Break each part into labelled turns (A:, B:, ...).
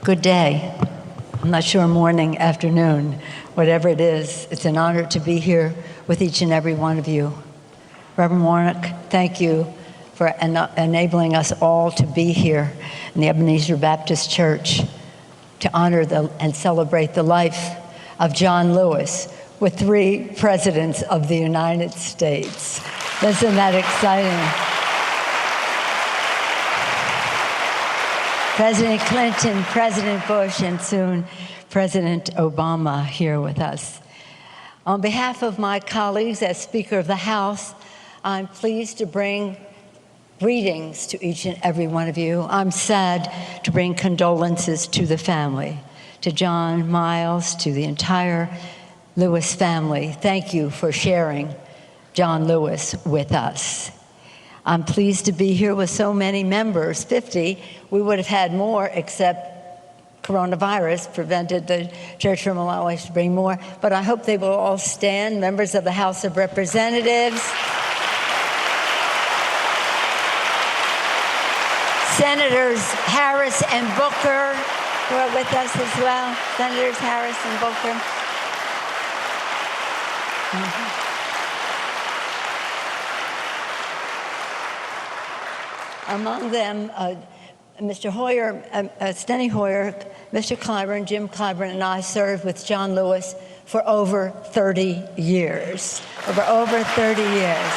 A: Good day. I'm not sure, morning, afternoon, whatever it is. It's an honor to be here with each and every one of you. Reverend Warnock, thank you for enabling us all to be here in the Ebenezer Baptist Church to honor and celebrate the life of John Lewis with 3 presidents of the United States. Isn't that exciting? President Clinton, President Bush, and soon President Obama here with us. On behalf of my colleagues as Speaker of the House, I'm pleased to bring greetings to each and every one of you. I'm sad to bring condolences to the family, to John, Miles, to the entire Lewis family. Thank you for sharing John Lewis with us. I'm pleased to be here with so many members, 50. We would have had more, except coronavirus prevented the church from allowing us to bring more. But I hope they will all stand, members of the House of Representatives, Senators Harris and Booker, who are with us as well. Senators Harris and Booker. Among them, Mr. Hoyer, Steny Hoyer, Mr. Clyburn, Jim Clyburn, and I served with John Lewis for over 30 years. Over 30 years.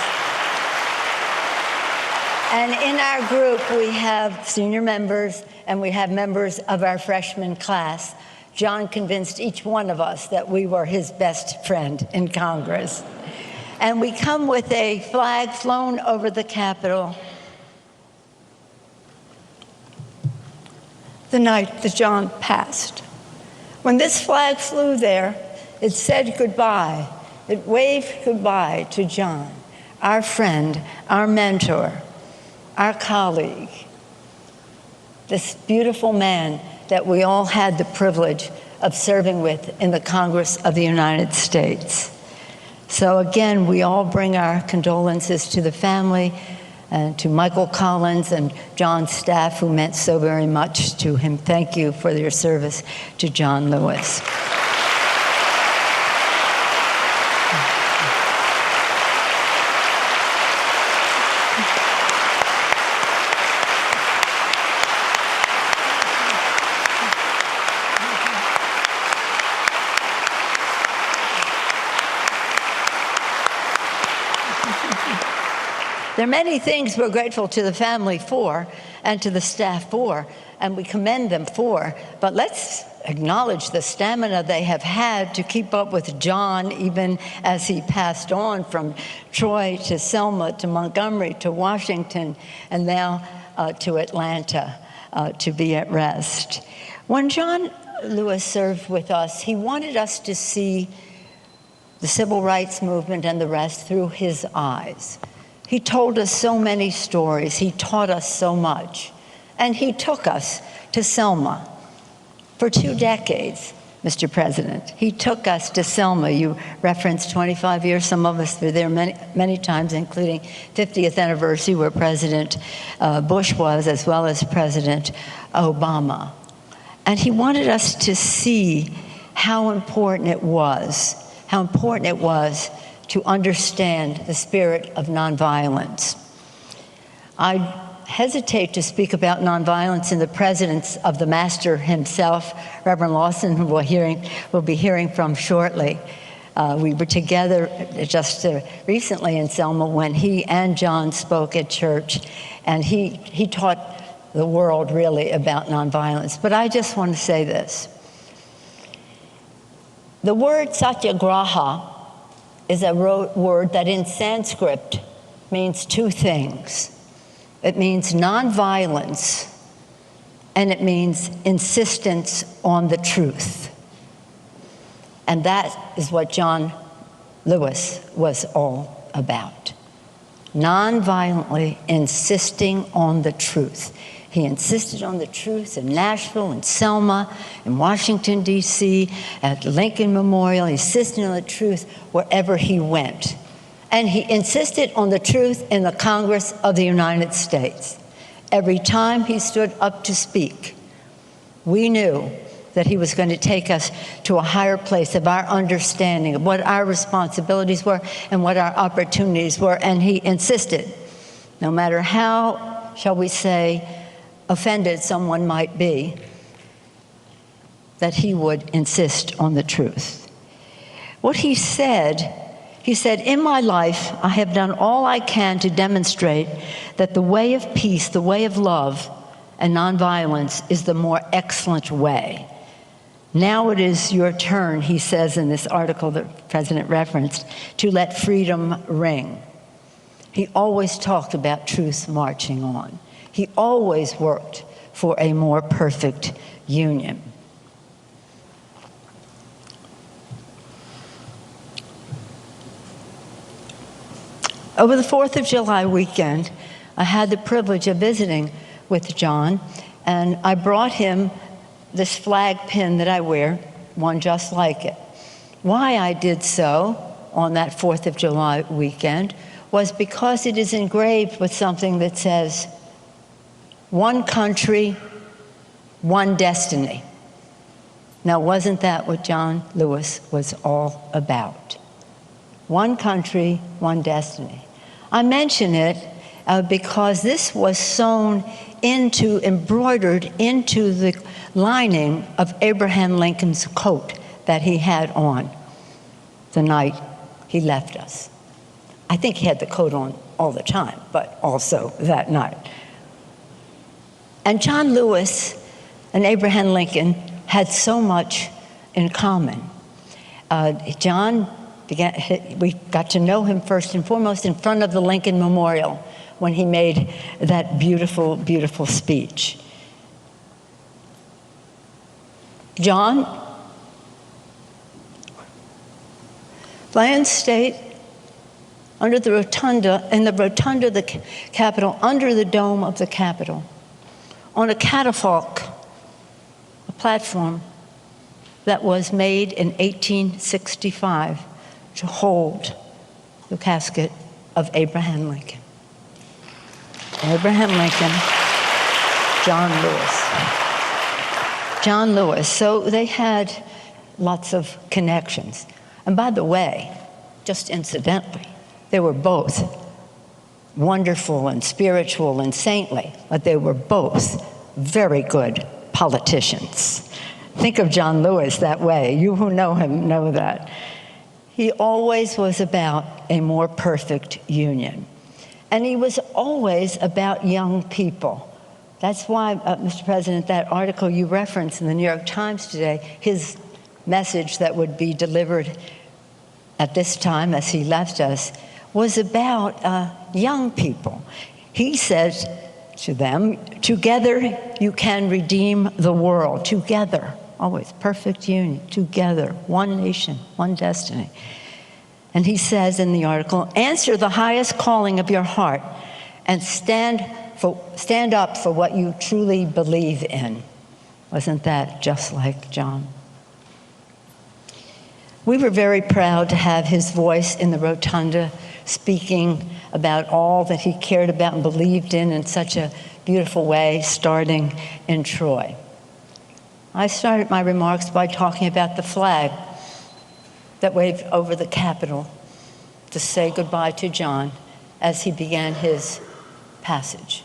A: And in our group, we have senior members and we have members of our freshman class. John convinced each one of us that we were his best friend in Congress. And we come with a flag flown over the Capitol the night that John passed. When this flag flew there, it said goodbye. It waved goodbye to John, our friend, our mentor, our colleague, this beautiful man that we all had the privilege of serving with in the Congress of the United States. So again, we all bring our condolences to the family and to Michael Collins and John's staff, who meant so very much to him. Thank you for your service to John Lewis. There are many things we're grateful to the family for and to the staff for, and we commend them for, but let's acknowledge the stamina they have had to keep up with John even as he passed on from Troy to Selma to Montgomery to Washington and now to Atlanta to be at rest. When John Lewis served with us, he wanted us to see the civil rights movement and the rest through his eyes. He told us so many stories. He taught us so much. And he took us to Selma for 2 decades, Mr. President. He took us to Selma. You referenced 25 years. Some of us were there many times, including 50th anniversary where President Bush was, as well as President Obama. And he wanted us to see how important it was to understand the spirit of nonviolence. I hesitate to speak about nonviolence in the presence of the master himself, Reverend Lawson, who we'll be hearing from shortly. We were together just recently in Selma when he and John spoke at church, and he taught the world really about nonviolence. But I just want to say this. The word satyagraha is a word that in Sanskrit means 2 things. It means nonviolence, and it means insistence on the truth. And that is what John Lewis was all about. Nonviolently insisting on the truth. He insisted on the truth in Nashville, in Selma, in Washington, D.C., at Lincoln Memorial. He insisted on the truth wherever he went. And he insisted on the truth in the Congress of the United States. Every time he stood up to speak, We knew that he was going to take us to a higher place of our understanding of what our responsibilities were and what our opportunities were. And he insisted, no matter how, shall we say, offended someone might be, that he would insist on the truth. What he said, in my life, I have done all I can to demonstrate that the way of peace, the way of love and nonviolence is the more excellent way. Now it is your turn, he says in this article that the President referenced, to let freedom ring. He always talked about truth marching on. He always worked for a more perfect union. Over the 4th of July weekend, I had the privilege of visiting with John, and I brought him this flag pin that I wear, one just like it. Why I did so on that 4th of July weekend was because it is engraved with something that says, "One country, one destiny." Now, wasn't that what John Lewis was all about? One country, one destiny. I mention it because this was embroidered into the lining of Abraham Lincoln's coat that he had on the night he left us. I think he had the coat on all the time, but also that night. And John Lewis and Abraham Lincoln had so much in common. We got to know him first and foremost in front of the Lincoln Memorial when he made that beautiful, beautiful speech. John, land state, under the rotunda, in the rotunda of the Capitol, under the dome of the Capitol, on a catafalque, a platform that was made in 1865 to hold the casket of Abraham Lincoln. Abraham Lincoln, John Lewis. John Lewis. So they had lots of connections. And by the way, just incidentally, they were both wonderful and spiritual and saintly, but they were both very good politicians. Think of John Lewis that way. You who know him know that. He always was about a more perfect union. And he was always about young people. That's why, Mr. President, that article you referenced in the New York Times today, his message that would be delivered at this time as he left us, was about young people. He says to them, "Together you can redeem the world." Together, always perfect union, together, one nation, one destiny. And he says in the article, "Answer the highest calling of your heart and stand up for what you truly believe in." Wasn't that just like John? We were very proud to have his voice in the rotunda, speaking about all that he cared about and believed in such a beautiful way, starting in Troy. I started my remarks by talking about the flag that waved over the Capitol to say goodbye to John as he began his passage.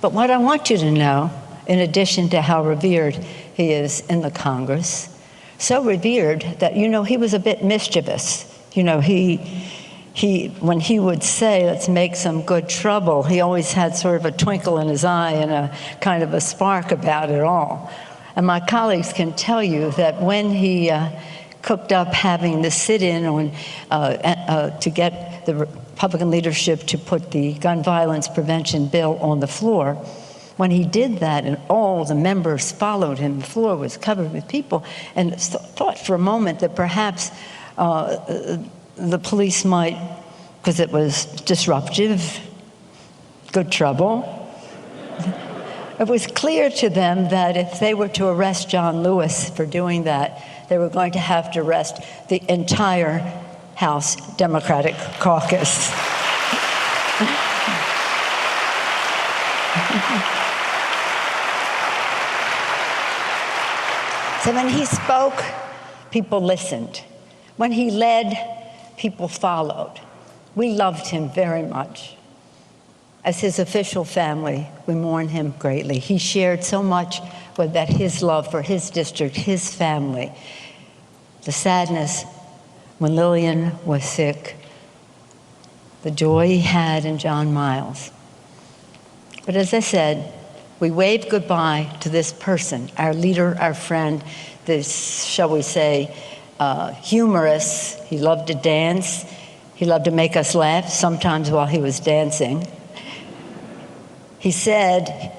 A: But what I want you to know, in addition to how revered he is in the Congress, so revered that, he was a bit mischievous. When he would say, "Let's make some good trouble," he always had sort of a twinkle in his eye and a kind of a spark about it all. And my colleagues can tell you that when he cooked up having the sit-in to get the Republican leadership to put the gun violence prevention bill on the floor, when he did that and all the members followed him, the floor was covered with people, and thought for a moment that perhaps the police might, because it was disruptive, good trouble. It was clear to them that if they were to arrest John Lewis for doing that, they were going to have to arrest the entire House Democratic caucus. So when he spoke, people listened. When he led, people followed. We loved him very much. As his official family, we mourn him greatly. He shared so much with that his love for his district, his family. The sadness when Lillian was sick, the joy he had in John Miles. But as I said, we waved goodbye to this person, our leader, our friend, this, shall we say, humorous. He loved to dance. He loved to make us laugh, sometimes while he was dancing. He said,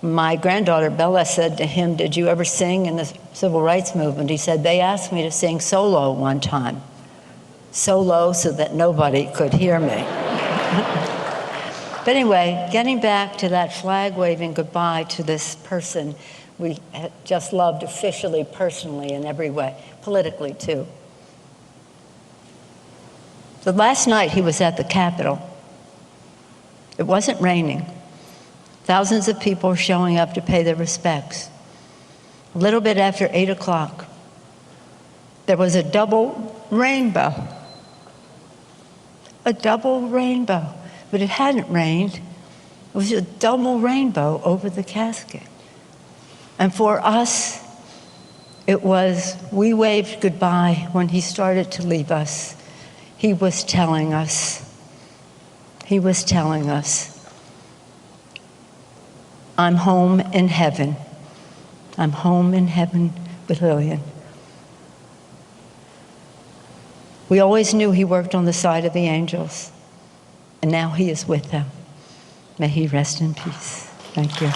A: my granddaughter Bella said to him, did you ever sing in the civil rights movement? He said, they asked me to sing solo one time. Solo so that nobody could hear me. But anyway, getting back to that flag-waving goodbye to this person we just loved officially, personally, in every way, politically too. The last night he was at the Capitol, it wasn't raining. Thousands of people were showing up to pay their respects. A little bit after 8 o'clock, there was a double rainbow. A double rainbow. But it hadn't rained. It was a double rainbow over the casket. And for us, it was, we waved goodbye when he started to leave us. He was telling us, I'm home in heaven. I'm home in heaven with Lillian. We always knew he worked on the side of the angels, and now he is with them. May he rest in peace. Thank you.